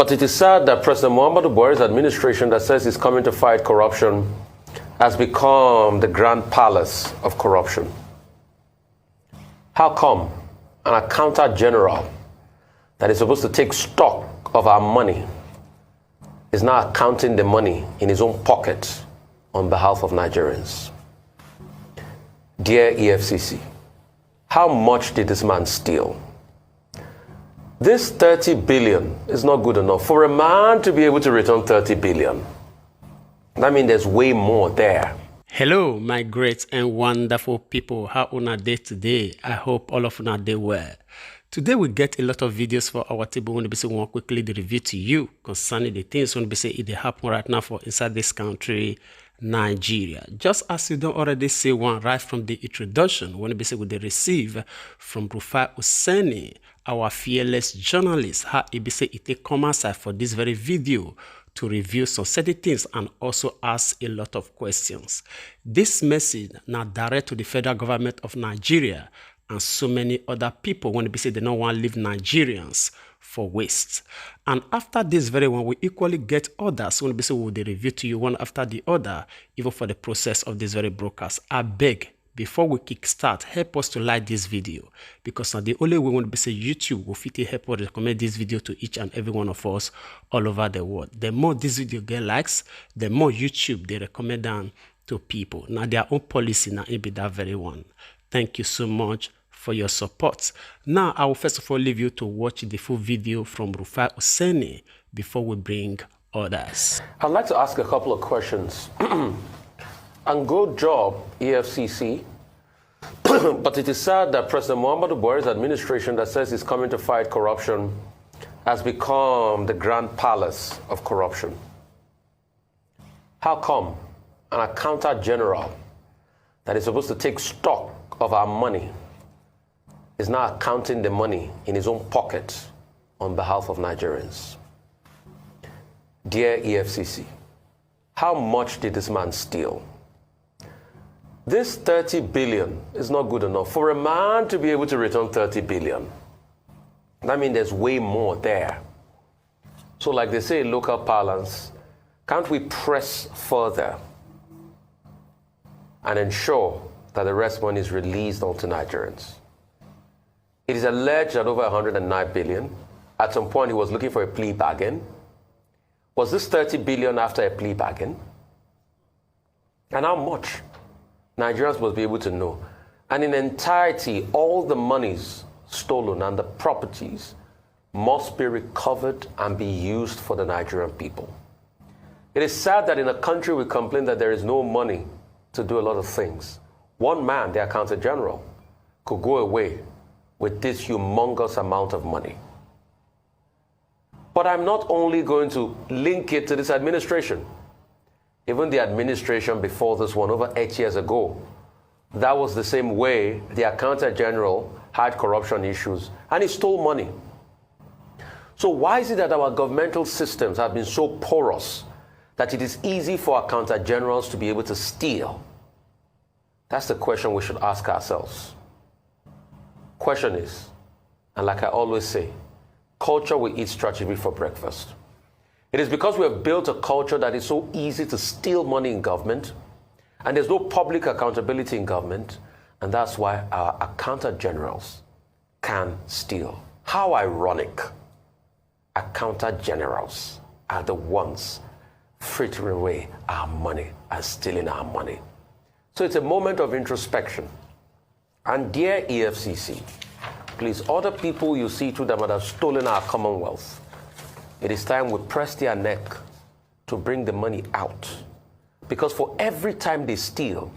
But it is sad that President Muhammadu Buhari's administration that says he's coming to fight corruption has become the grand palace of corruption. How come an accountant general that is supposed to take stock of our money is now counting the money in his own pocket on behalf of Nigerians? Dear EFCC, how much did this man steal? This 30 billion is not good enough. For a man to be able to return 30 billion, that means there's way more there. Hello, my great and wonderful people. How una day today? I hope all of una day well. Today we get a lot of videos for our table. We want quickly the review to you concerning the things when we say it happen right now for inside this country, Nigeria. Just as you don't already see one right from the introduction, when we say we receive from Rufai Oseni, our fearless journalist, how it say it come outside for this very video to review some certain things and also ask a lot of questions. This message now direct to the federal government of Nigeria and so many other people when they say they don't want to leave Nigerians for waste. And after this very one, we equally get others when we say we'll review to you one after the other, even for the process of this very broadcast. I beg, before we kickstart, help us to like this video, because now the only way when we say YouTube will fit help us recommend this video to each and every one of us all over the world. The more this video get likes, the more YouTube they recommend them to people. Now their own policy now it be that very one. Thank you so much for your support. Now I will first of all leave you to watch the full video from Rufai Oseni before we bring others. I'd like to ask a couple of questions. And good job, EFCC. But it is sad that President Muhammadu Buhari's administration that says he's coming to fight corruption has become the grand palace of corruption. How come an accountant general that is supposed to take stock of our money is now counting the money in his own pocket on behalf of Nigerians? Dear EFCC, how much did this man steal? This 30 billion is not good enough. For a man to be able to return 30 billion, that means there's way more there. So like they say in local parlance, can't we press further and ensure that the rest money is released onto Nigerians? It is alleged that over 109 billion, at some point he was looking for a plea bargain. Was this 30 billion after a plea bargain? And how much? Nigerians must be able to know. And in entirety, all the monies stolen and the properties must be recovered and be used for the Nigerian people. It is sad that in a country we complain that there is no money to do a lot of things. One man, the accountant general, could go away with this humongous amount of money. But I'm not only going to link it to this administration. Even the administration before this one, over 8 years ago, that was the same way the accountant general had corruption issues and he stole money. So why is it that our governmental systems have been so porous that it is easy for accountant generals to be able to steal? That's the question we should ask ourselves. Question is, and like I always say, culture will eat strategy for breakfast. It is because we have built a culture that is so easy to steal money in government, and there's no public accountability in government, and that's why our accountant generals can steal. How ironic. Accountant generals are the ones frittering away our money and stealing our money. So it's a moment of introspection. And dear EFCC, please, other people you see to them that have stolen our commonwealth, it is time we press their neck to bring the money out. Because for every time they steal,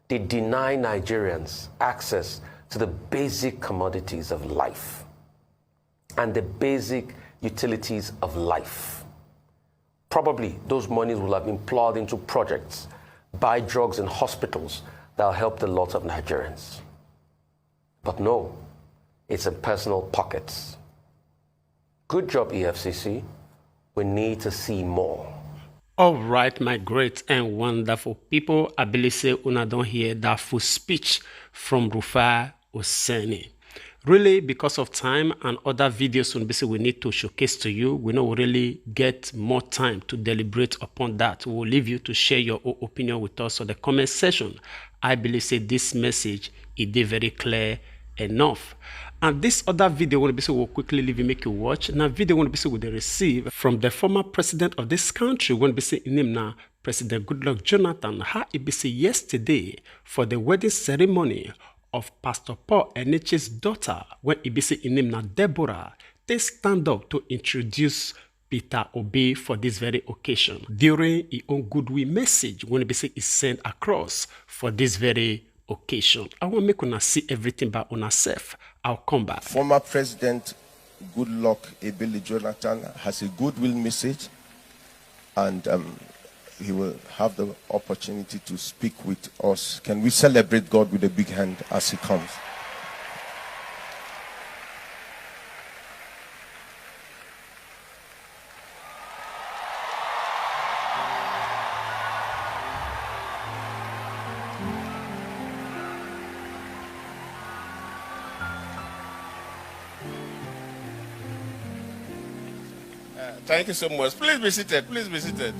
they deny Nigerians access to the basic commodities of life and the basic utilities of life. Probably those monies will have been plowed into projects, buy drugs in hospitals that will help the lot of Nigerians. But no, it's in personal pockets. Good job, EFCC. We need to see more. All right, my great and wonderful people. I believe say una don't hear that full speech from Rufai Oseni. Really, because of time and other videos we need to showcase to you, we don't really get more time to deliberate upon that. We will leave you to share your own opinion with us on the comment section. I believe say this message is very clear enough. And this other video we'll quickly leave you make you watch. Now video will receive from the former president of this country now President Goodluck Jonathan, how it be yesterday for the wedding ceremony of Pastor Paul Eneche's daughter, when it be in name na Deborah, they stand up to introduce Peter Obi for this very occasion. During his own goodwill message, when it be is sent across for this very occasion. I want to make una see everything by on herself. I'll come back. Former President Goodluck Jonathan has a goodwill message, and he will have the opportunity to speak with us. Can we celebrate God with a big hand as he comes? Thank you so much. Please be seated. Please be seated.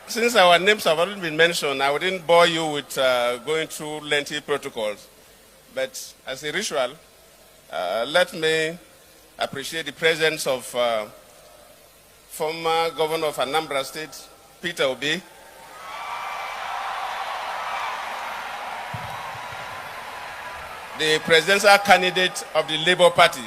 Since our names have already been mentioned, I wouldn't bore you with going through lengthy protocols. But as a ritual, let me appreciate the presence of former governor of Anambra State, Peter Obi, the presidential candidate of the Labour Party.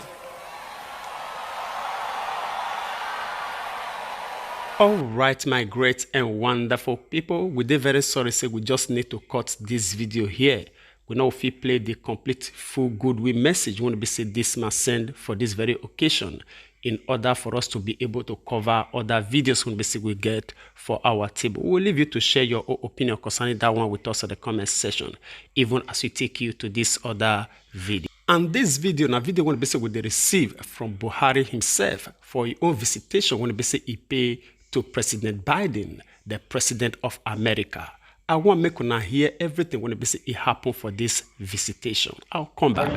All right, my great and wonderful people, we are very sorry, say we just need to cut this video here. We know if we play the complete full goodwill message, we want to be say this must send for this very occasion, in order for us to be able to cover other videos we get for our table. We'll leave you to share your own opinion concerning that one with us in the comment section, even as we take you to this other video. And this video, now video will be received from Buhari himself for his own visitation when he pay to President Biden, the President of America. I want to make you hear everything when it happened for this visitation. I'll come back.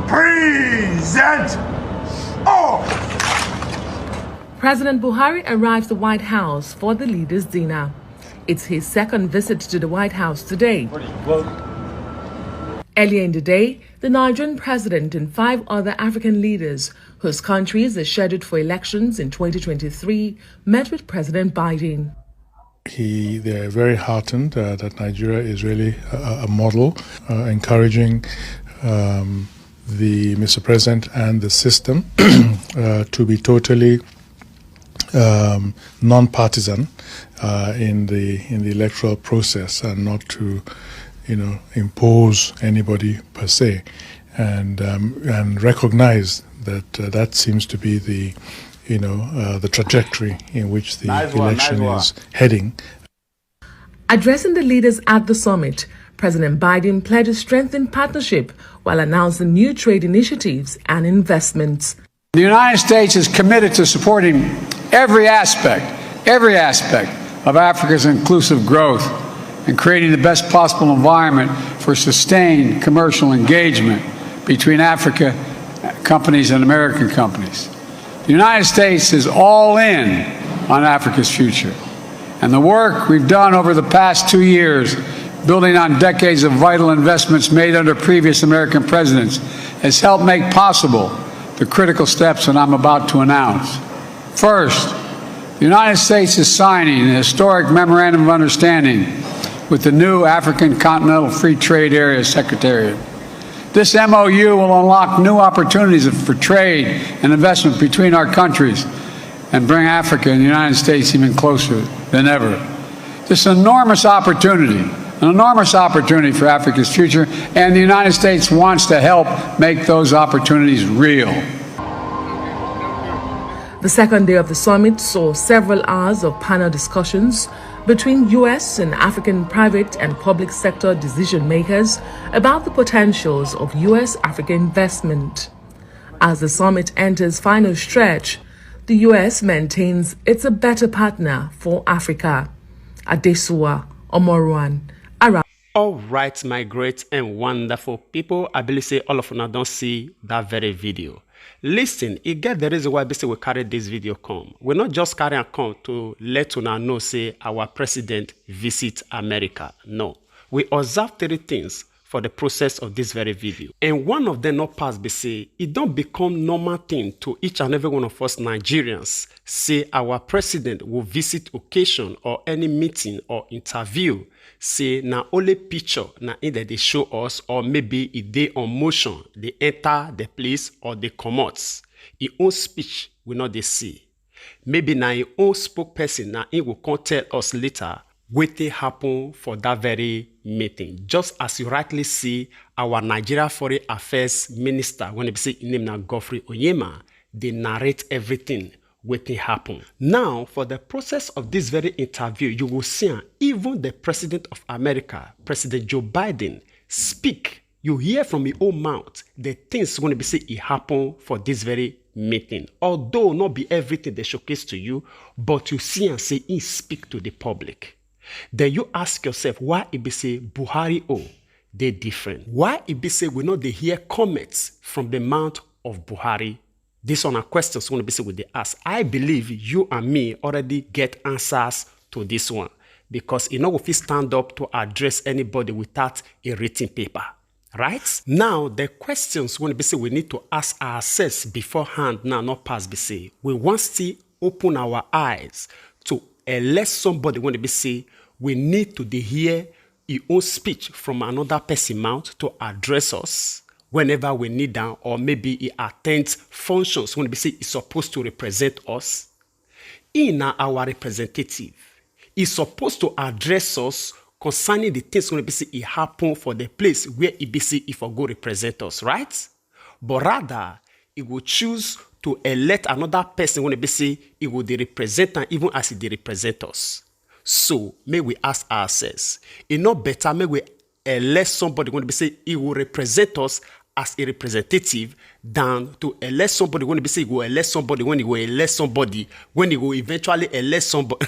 Present! Oh! President Buhari arrives at the White House for the leaders' dinner. It's his second visit to the White House today. Earlier in the day, the Nigerian president and 5 other African leaders, whose countries are scheduled for elections in 2023, met with President Biden. They're very heartened that Nigeria is really a model, encouraging the Mr. President and the system to be totally non-partisan in the electoral process, and not to, impose anybody per se, and recognize that that seems to be the trajectory in which the election is heading. Addressing the leaders at the summit, President Biden pledged to strengthen partnership while announcing new trade initiatives and investments. The United States is committed to supporting every aspect of Africa's inclusive growth and creating the best possible environment for sustained commercial engagement between Africa companies and American companies. The United States is all in on Africa's future, and the work we've done over the past 2 years, building on decades of vital investments made under previous American presidents, has helped make possible the critical steps that I'm about to announce. First, the United States is signing a historic Memorandum of Understanding with the new African Continental Free Trade Area Secretariat. This MOU will unlock new opportunities for trade and investment between our countries and bring Africa and the United States even closer than ever. This is an enormous opportunity for Africa's future, and the United States wants to help make those opportunities real. The second day of the summit saw several hours of panel discussions between U.S. and African private and public sector decision makers about the potentials of U.S.-African investment. As the summit enters final stretch, the US maintains it's a better partner for Africa. Adesua Omoruan. All right, my great and wonderful people, I believe say all of you don't see that very video. Listen, it get the reason why we carry this video come. We're not just carrying a come to let una know say our president visit America. No, we observe 3 things for the process of this very video. And one of them not pass be say, it don't become normal thing to each and every one of us Nigerians say our president will visit occasion or any meeting or interview, say na only picture na either they show us or maybe it they on motion, they enter the place or they come out. His own speech will not they see. Maybe na his own spokesperson na he will come tell us later wetin happen for that very meeting. Just as you rightly see our Nigeria Foreign Affairs Minister, when they say his name na Godfrey Onyema, they narrate everything wetin happen. Now, for the process of this very interview, you will see even the President of America, President Joe Biden, speak. You hear from his own mouth the things going to be say it happen for this very meeting. Although not be everything they showcase to you, but you see and say he speak to the public. Then you ask yourself why it be say Buhari they different. Why it be say we know they hear comments from the mouth of Buhari. This one are questions going to be say with the ask. I believe you and me already get answers to this one because you know if you stand up to address anybody without a written paper. Right? Now, the questions when we say we need to ask ourselves beforehand now, not past be say, we want to open our eyes to elect somebody when they say we need to hear his own speech from another person's mouth to address us whenever we need them, or maybe he attends functions when we say he's supposed to represent us. He now our representative. He's supposed to address us concerning the things when it happen for the place where it for go represent us, right? But rather, it will choose to elect another person when it will represent and even as it represent us. So, may we ask ourselves, it not better may we elect somebody when it will represent us as a representative than to elect somebody when he will elect somebody when he will elect somebody when he will eventually elect somebody.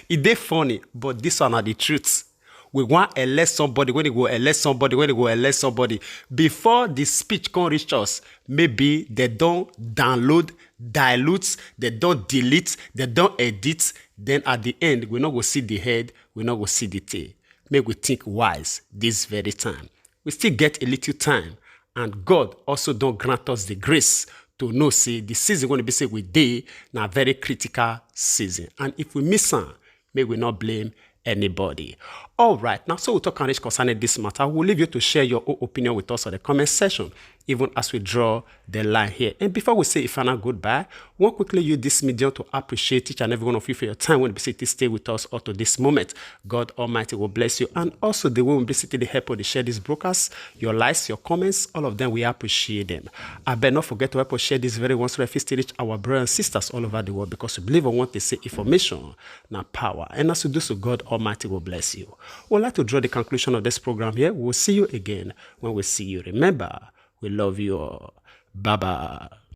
It's funny, but this one are the truths. We want to elect somebody when he will elect somebody when he will elect somebody. Before the speech can reach us, maybe they don't download, dilute, they don't delete, they don't edit. Then at the end, we're not going to see the head, we're not going to see the tail. Make we think wise this very time. We still get a little time, and God also don't grant us the grace to know, say, the season going to be say we day now very critical season. And if we miss on, may we not blame anybody. All right, now so we'll talk on concerning this matter. We'll leave you to share your own opinion with us on the comment section, even as we draw the line here. And before we say a final goodbye, we want quickly use this medium to appreciate each and every one of you for your time when you stay with us up to this moment. God Almighty will bless you. And also the way we visit the help to share these broadcasts, your likes, your comments, all of them, we appreciate them. I better not forget to help us share this very ones so that we still reach our brothers and sisters all over the world, because we believe and want to say information, not power. And as we do so, God Almighty will bless you. We'd like to draw the conclusion of this program here. We'll see you again when we see you. Remember, we love you all. Bye-bye.